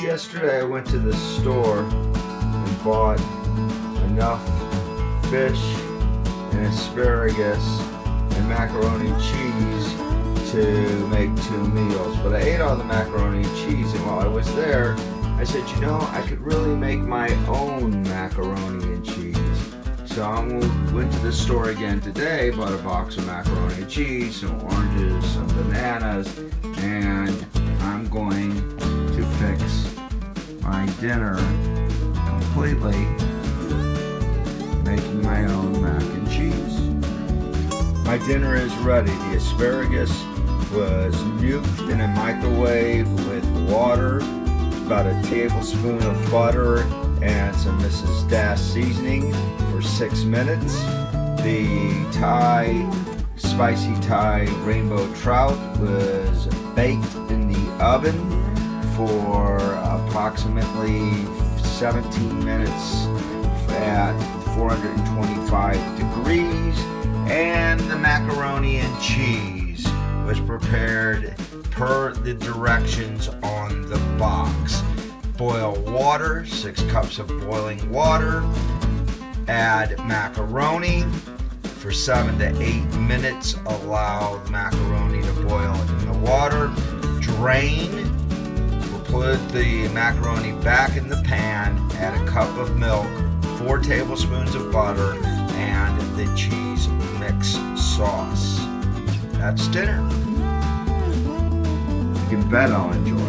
Yesterday I went to the store and bought enough fish and asparagus and macaroni and cheese to make 2 meals. But I ate all the macaroni and cheese, and while I was there, I said, you know, I could really make my own macaroni and cheese. So I went to the store again today, bought a box of macaroni and cheese, some oranges, some bananas, and I'm going to fix my dinner completely, making my own mac and cheese. My dinner is ready. The asparagus was nuked in a microwave with water, about a tablespoon of butter, and some Mrs. Dash seasoning for 6 minutes. The spicy Thai rainbow trout was baked in the oven for approximately 17 minutes at 425 degrees, and the macaroni and cheese was prepared per the directions on the box. Boil water, 6 cups of boiling water, add macaroni for 7 to 8 minutes, allow the macaroni to boil in the water, drain. Put the macaroni back in the pan, add a cup of milk, 4 tablespoons of butter, and the cheese mix sauce. That's dinner. You can bet I'll enjoy it.